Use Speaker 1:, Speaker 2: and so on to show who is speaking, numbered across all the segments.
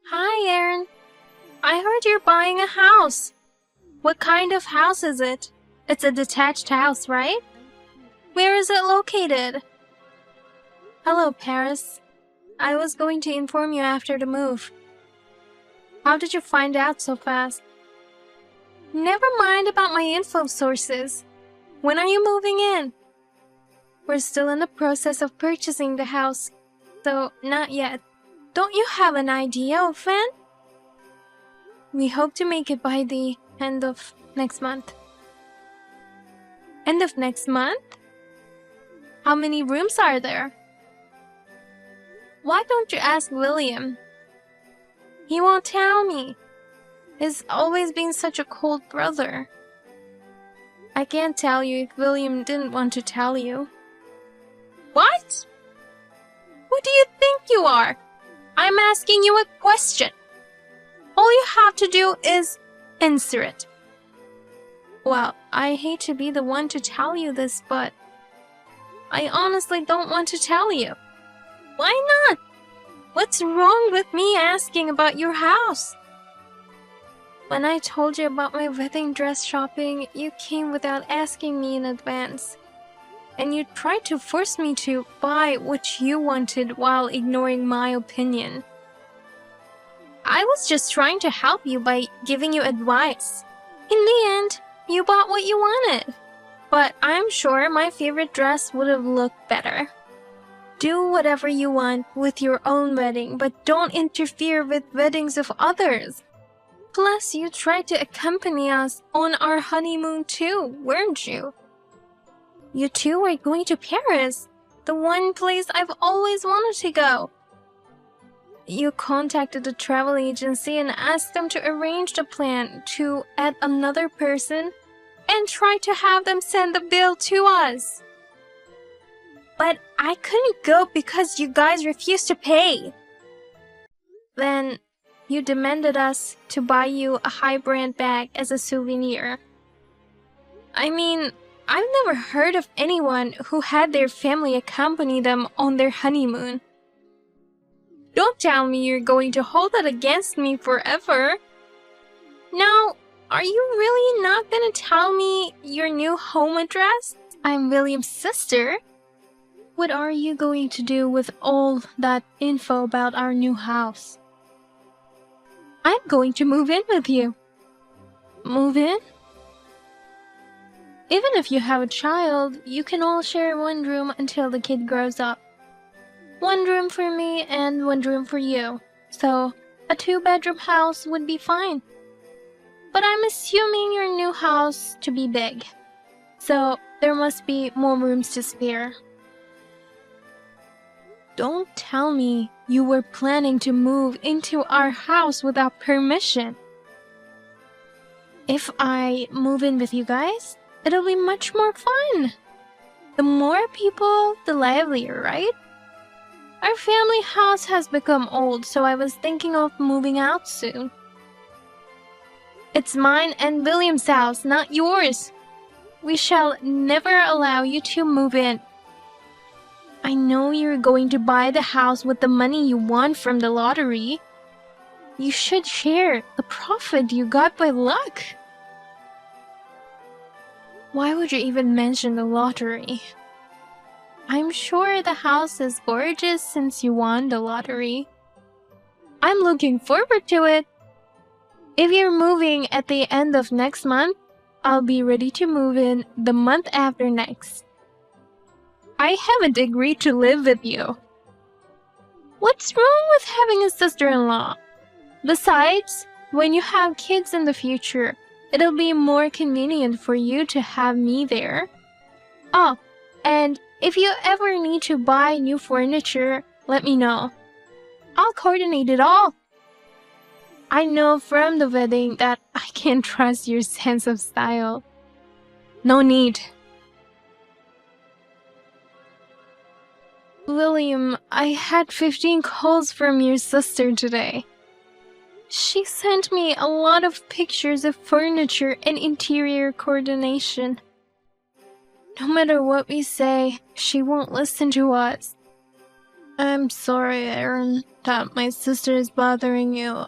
Speaker 1: Hi, Aaron. I heard you're buying a house. What kind of house is it? It's a detached house, right? Where is it located? Hello, Paris. I was going to inform you after the move. How did you find out so fast? Never mind about my info sources. When are you moving in? We're still in the process of purchasing the house, so not yet. Don't you have an idea of when? We hope to make it by the end of next month. End of next month? How many rooms are there? Why don't you ask William? He won't tell me. He's always been such a cold brother. I can't tell you if William didn't want to tell you. What? Who do you think you are? I'm asking you a question. All you have to do is answer it. Well, I hate to be the one to tell you this, but I honestly don't want to tell you. Why not? What's wrong with me asking about your house? When I told you about my wedding dress shopping, you came without asking me in advance. And you tried to force me to buy what you wanted while ignoring my opinion. I was just trying to help you by giving you advice. In the end, you bought what you wanted. But I'm sure my favorite dress would have looked better. Do whatever you want with your own wedding, but don't interfere with weddings of others. Plus, you tried to accompany us on our honeymoon too, weren't you? You two were going to Paris, the one place I've always wanted to go. You contacted the travel agency and asked them to arrange the plan to add another person and tried to have them send the bill to us. But I couldn't go because you guys refused to pay. Then you demanded us to buy you a high-brand bag as a souvenir. I mean, I've never heard of anyone who had their family accompany them on their honeymoon. Don't tell me you're going to hold that against me forever. Now, are you really not gonna tell me your new home address? I'm William's sister. What are you going to do with all that info about our new house? I'm going to move in with you. Move in? Even if you have a child, you can all share one room until the kid grows up. One room for me and one room for you. So, a 2-bedroom house would be fine. But I'm assuming your new house to be big. So, there must be more rooms to spare. Don't tell me you were planning to move into our house without permission. If I move in with you guys, it'll be much more fun. The more people, the livelier, right? Our family house has become old, so I was thinking of moving out soon. It's mine and William's house, not yours. We shall never allow you to move in. I know you're going to buy the house with the money you won from the lottery. You should share the profit you got by luck. Why would you even mention the lottery? I'm sure the house is gorgeous since you won the lottery. I'm looking forward to it. If you're moving at the end of next month, I'll be ready to move in the month after next. I haven't agreed to live with you. What's wrong with having a sister-in-law? Besides, when you have kids in the future, it'll be more convenient for you to have me there. Oh, and if you ever need to buy new furniture, let me know. I'll coordinate it all. I know from the wedding that I can trust your sense of style. No need. William, I had 15 calls from your sister today. She sent me a lot of pictures of furniture and interior coordination. No matter what we say, she won't listen to us. I'm sorry, Aaron, that my sister is bothering you.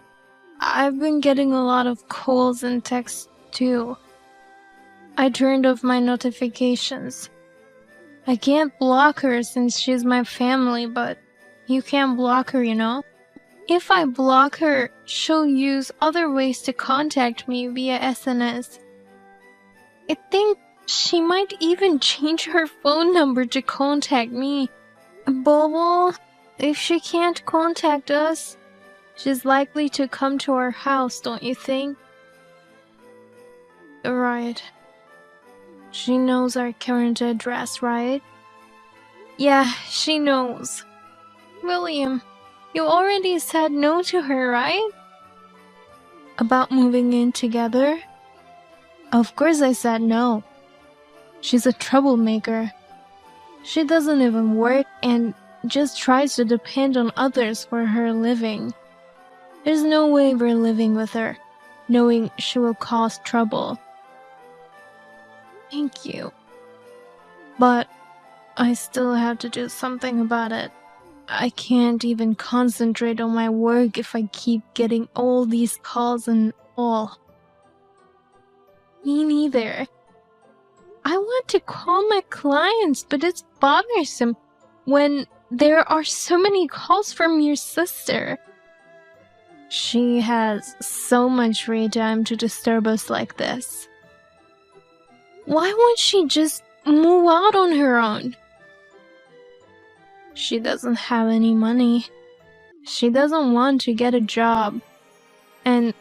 Speaker 1: I've been getting a lot of calls and texts too. I turned off my notifications. I can't block her since she's my family, but you can't block her, you know? If I block her, she'll use other ways to contact me via SNS. I think she might even change her phone number to contact me. Bobo, if she can't contact us, she's likely to come to our house, don't you think? Right. She knows our current address, right? Yeah, she knows. William, you already said no to her, right? About moving in together? Of course I said no. She's a troublemaker. She doesn't even work and just tries to depend on others for her living. There's no way we're living with her, knowing she will cause trouble. Thank you. But I still have to do something about it. I can't even concentrate on my work if I keep getting all these calls and all. Me neither. I want to call my clients, but it's bothersome when there are so many calls from your sister. She has so much free time to disturb us like this. Why won't she just move out on her own? She doesn't have any money. She doesn't want to get a job and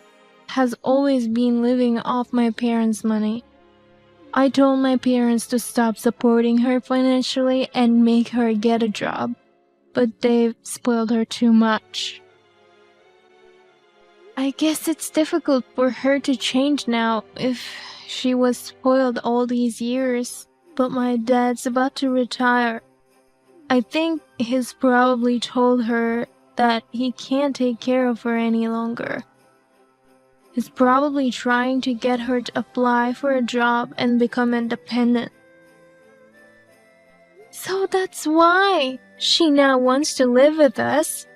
Speaker 1: has always been living off my parents' money. I told my parents to stop supporting her financially and make her get a job, but they've spoiled her too much. I guess it's difficult for her to change now if she was spoiled all these years, but my dad's about to retire. I think he's probably told her that he can't take care of her any longer. He's probably trying to get her to apply for a job and become independent. So that's why she now wants to live with us.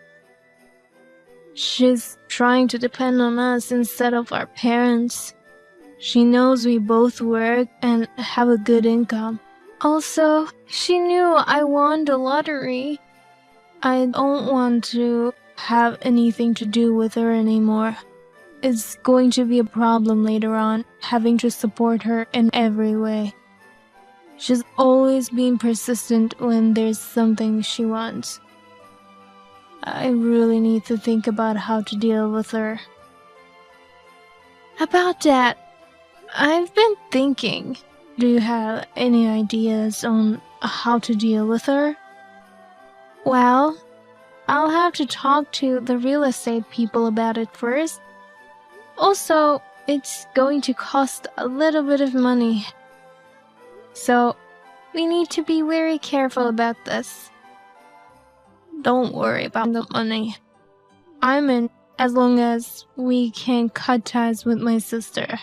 Speaker 1: She's trying to depend on us instead of our parents. She knows we both work and have a good income. Also, she knew I won the lottery. I don't want to have anything to do with her anymore. It's going to be a problem later on, having to support her in every way. She's always been persistent when there's something she wants. I really need to think about how to deal with her. About that, I've been thinking. Do you have any ideas on how to deal with her? Well, I'll have to talk to the real estate people about it first. Also, it's going to cost a little bit of money. So, we need to be very careful about this. Don't worry about the money. I'm in as long as we can cut ties with my sister.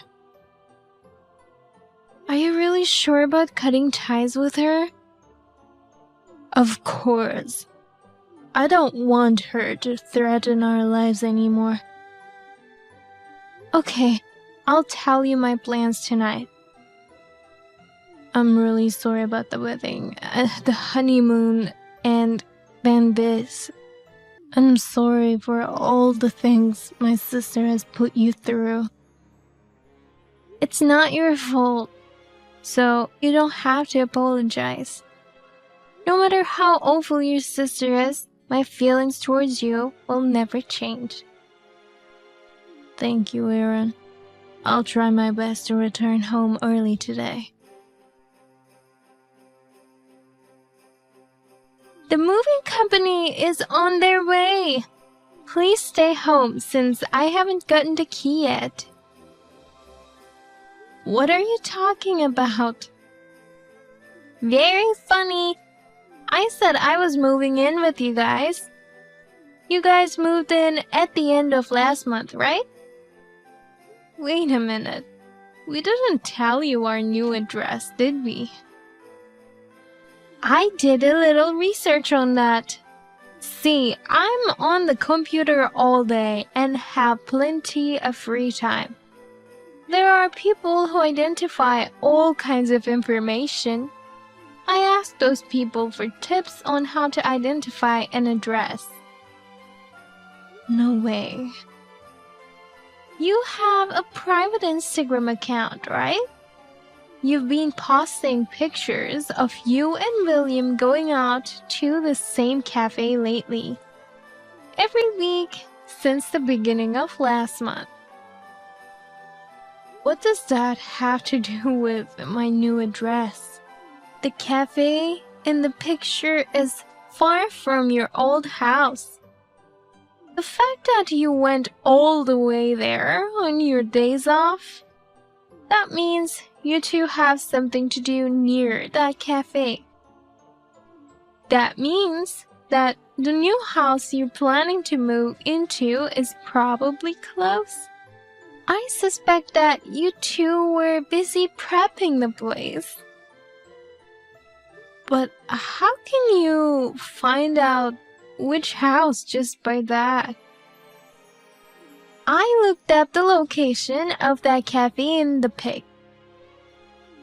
Speaker 1: Are you really sure about cutting ties with her? Of course. I don't want her to threaten our lives anymore. Okay, I'll tell you my plans tonight. I'm really sorry about the wedding, the honeymoon, and then this. I'm sorry for all the things my sister has put you through. It's not your fault, so you don't have to apologize. No matter how awful your sister is, my feelings towards you will never change. Thank you, Aaron. I'll try my best to return home early today. The moving company is on their way. Please stay home since I haven't gotten the key yet. What are you talking about? Very funny. I said I was moving in with you guys. You guys moved in at the end of last month, right? Wait a minute. We didn't tell you our new address, did we? I did a little research on that. See, I'm on the computer all day and have plenty of free time. There are people who identify all kinds of information. I ask those people for tips on how to identify an address. No way. You have a private Instagram account, right? You've been posting pictures of you and William going out to the same cafe lately. Every week since the beginning of last month. What does that have to do with my new address? The cafe in the picture is far from your old house. The fact that you went all the way there on your days off, that means you two have something to do near that cafe. That means that the new house you're planning to move into is probably close. I suspect that you two were busy prepping the place. But how can you find out which house just by that? I looked up the location of that cafe in the pic,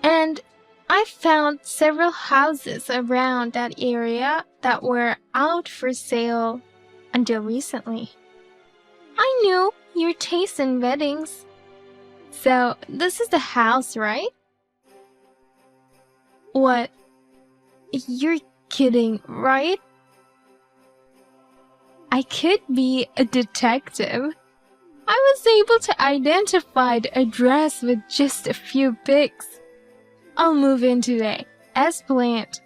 Speaker 1: and I found several houses around that area that were out for sale until recently. I knew your taste in weddings. So, this is the house, right? What? You're kidding, right? I could be a detective. I was able to identify the address with just a few pics. I'll move in today, as planned.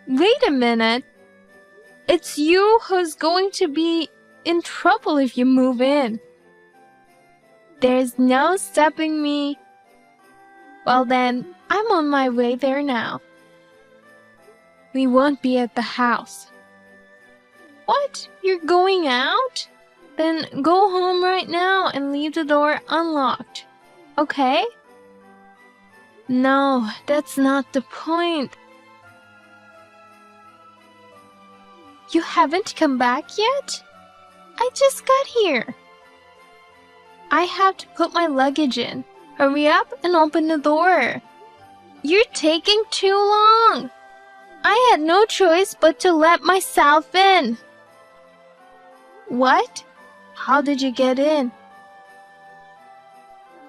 Speaker 1: Wait a minute. It's you who's going to be in trouble if you move in. There's no stopping me. Well then, I'm on my way there now. We won't be at the house. What? You're going out? Then go home right now and leave the door unlocked. Okay? No, that's not the point. You haven't come back yet? I just got here. I have to put my luggage in. Hurry up and open the door. You're taking too long. I had no choice but to let myself in. What? How did you get in?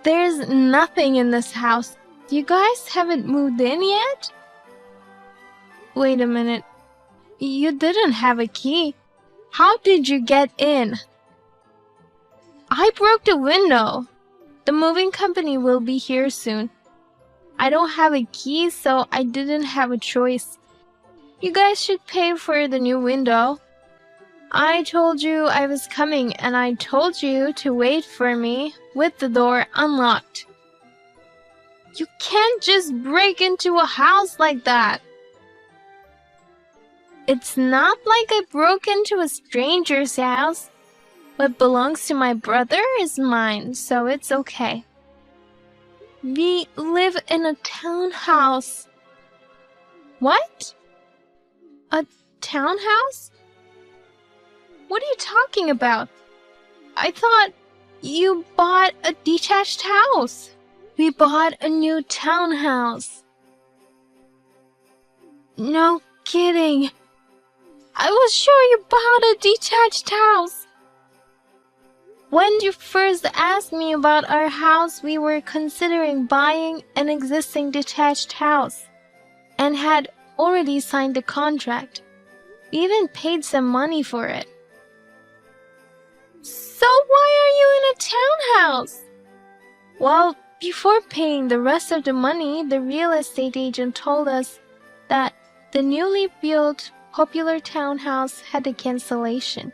Speaker 1: There's nothing in this house. You guys haven't moved in yet? Wait a minute. You didn't have a key. How did you get in? I broke the window. The moving company will be here soon. I don't have a key, so I didn't have a choice. You guys should pay for the new window. I told you I was coming, and I told you to wait for me with the door unlocked. You can't just break into a house like that. It's not like I broke into a stranger's house. What belongs to my brother is mine, so it's okay. We live in a townhouse. What? A townhouse? What are you talking about? I thought you bought a detached house. We bought a new townhouse. No kidding. I was sure you bought a detached house. When you first asked me about our house, we were considering buying an existing detached house and had already signed the contract. We even paid some money for it. So why are you in a townhouse? Well, before paying the rest of the money, the real estate agent told us that the newly built popular townhouse had a cancellation.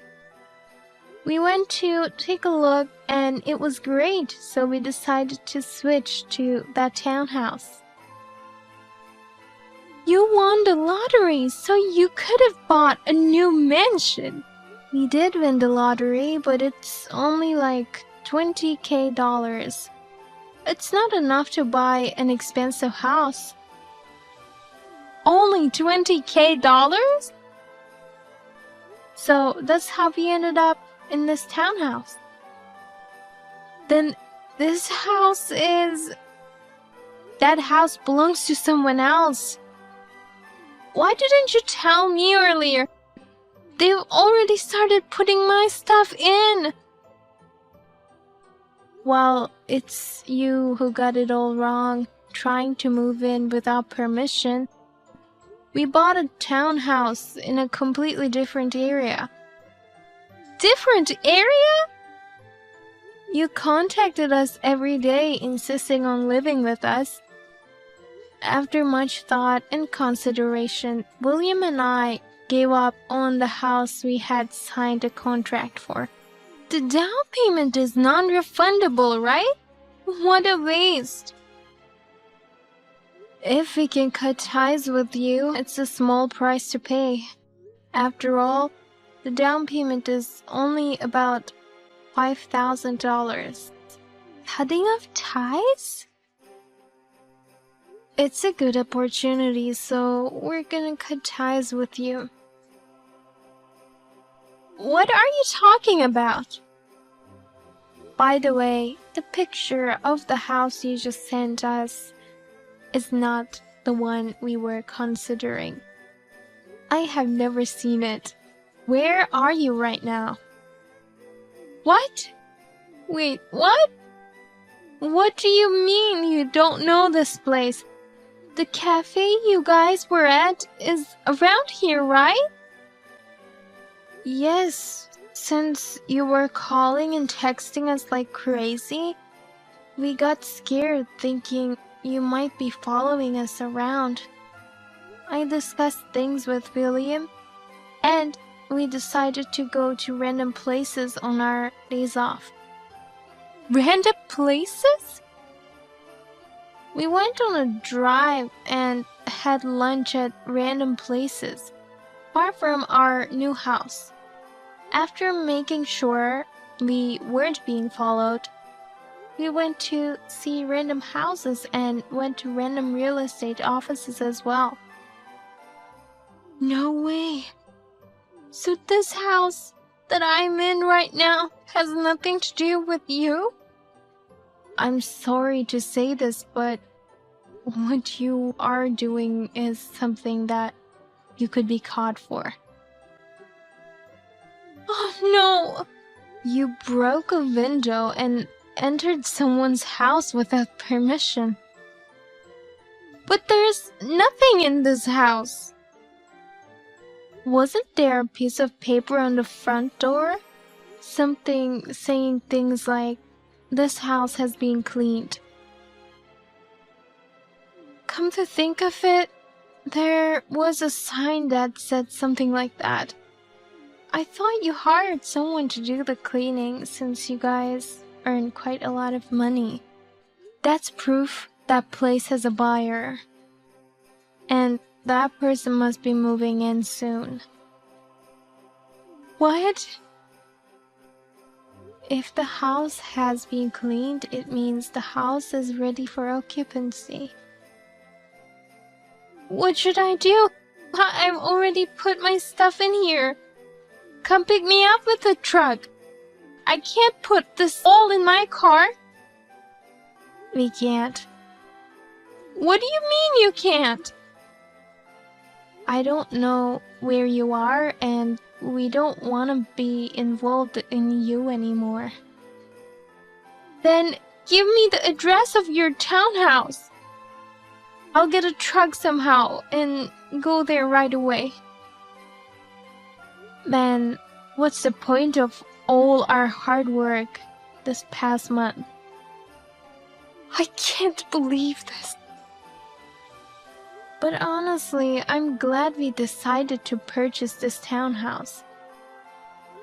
Speaker 1: We went to take a look and it was great, so we decided to switch to that townhouse. You won the lottery, so you could have bought a new mansion. We did win the lottery, but it's only like $20,000. It's not enough to buy an expensive house. Only $20,000? So that's how we ended up in this townhouse. Then this house is... That house belongs to someone else. Why didn't you tell me earlier? They've already started putting my stuff in. Well, it's you who got it all wrong, trying to move in without permission. We bought a townhouse in a completely different area. Different area? You contacted us every day, insisting on living with us. After much thought and consideration, William and I gave up on the house we had signed a contract for. The down payment is non-refundable, right? What a waste. If we can cut ties with you, it's a small price to pay. After all, the down payment is only about $5,000. Cutting of ties? It's a good opportunity, so we're gonna cut ties with you. What are you talking about? By the way, the picture of the house you just sent us is not the one we were considering. I have never seen it. Where are you right now? What? Wait, what? What do you mean you don't know this place? The cafe you guys were at is around here, right? Yes, since you were calling and texting us like crazy, we got scared thinking you might be following us around. I discussed things with William, and we decided to go to random places on our days off. Random places? We went on a drive and had lunch at random places, far from our new house. After making sure we weren't being followed, we went to see random houses and went to random real estate offices as well. No way. So this house that I'm in right now has nothing to do with you? I'm sorry to say this, but what you are doing is something that you could be caught for. Oh no! You broke a window and entered someone's house without permission. But there's nothing in this house. Wasn't there a piece of paper on the front door? Something saying things like, "This house has been cleaned." Come to think of it, there was a sign that said something like that. I thought you hired someone to do the cleaning since you guys earn quite a lot of money. That's proof that place has a buyer. And that person must be moving in soon. What? If the house has been cleaned, it means the house is ready for occupancy. What should I do? I've already put my stuff in here. Come pick me up with a truck. I can't put this all in my car. We can't. What do you mean you can't? I don't know where you are, and we don't want to be involved in you anymore. Then give me the address of your townhouse. I'll get a truck somehow and go there right away. Then what's the point of all our hard work this past month? I can't believe this. But honestly, I'm glad we decided to purchase this townhouse.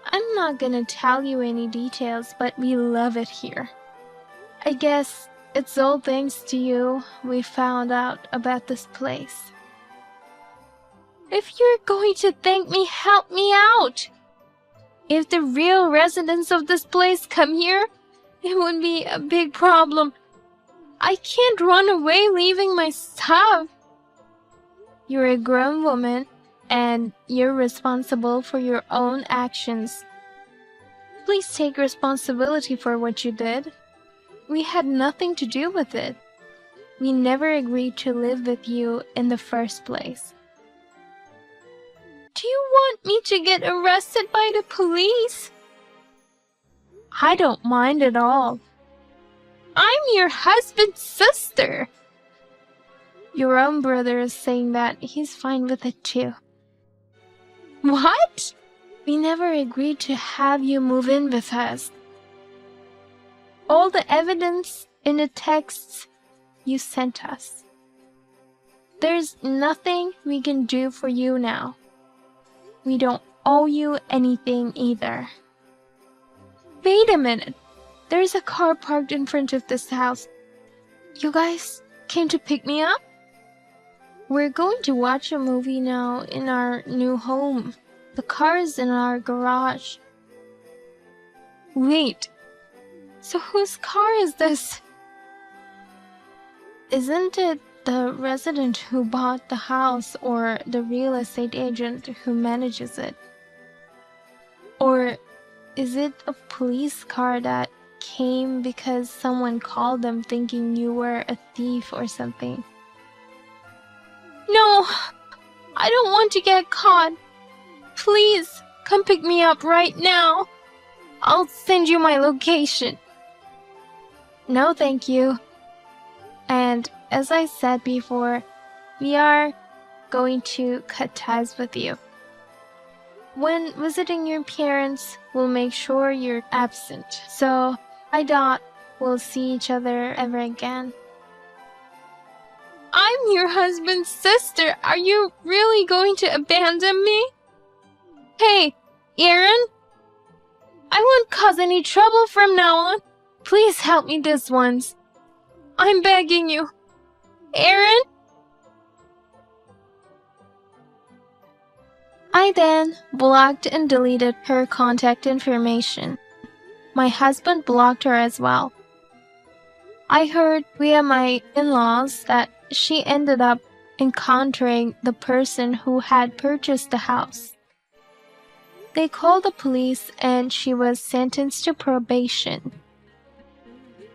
Speaker 1: I'm not gonna tell you any details, but we love it here. I guess it's all thanks to you we found out about this place. If you're going to thank me, help me out! If the real residents of this place come here, it would be a big problem. I can't run away leaving my stuff. You're a grown woman, and you're responsible for your own actions. Please take responsibility for what you did. We had nothing to do with it. We never agreed to live with you in the first place. Do you want me to get arrested by the police? I don't mind at all. I'm your husband's sister. Your own brother is saying that he's fine with it too. What? We never agreed to have you move in with us. All the evidence in the texts you sent us. There's nothing we can do for you now. We don't owe you anything either. Wait a minute. There's a car parked in front of this house. You guys came to pick me up? We're going to watch a movie now in our new home. The car is in our garage. Wait. So whose car is this? Isn't it the resident who bought the house or the real estate agent who manages it? Or is it a police car that came because someone called them thinking you were a thief or something? No, I don't want to get caught. Please, come pick me up right now. I'll send you my location. No, thank you. And as I said before, we are going to cut ties with you. When visiting your parents, we'll make sure you're absent. So I doubt we'll see each other ever again. I'm your husband's sister. Are you really going to abandon me? Hey, Aaron. I won't cause any trouble from now on. Please help me this once. I'm begging you. Aaron? I then blocked and deleted her contact information. My husband blocked her as well. I heard via my in-laws that she ended up encountering the person who had purchased the house. They called the police and she was sentenced to probation.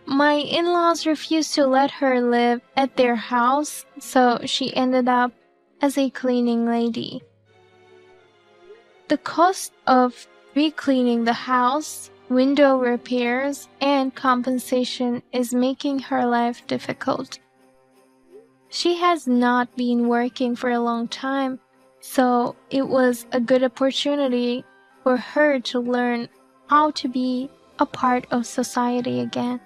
Speaker 1: My in-laws refused to let her live at their house, so she ended up as a cleaning lady. The cost of re-cleaning the house, window repairs, and compensation is making her life difficult. She has not been working for a long time, so it was a good opportunity for her to learn how to be a part of society again.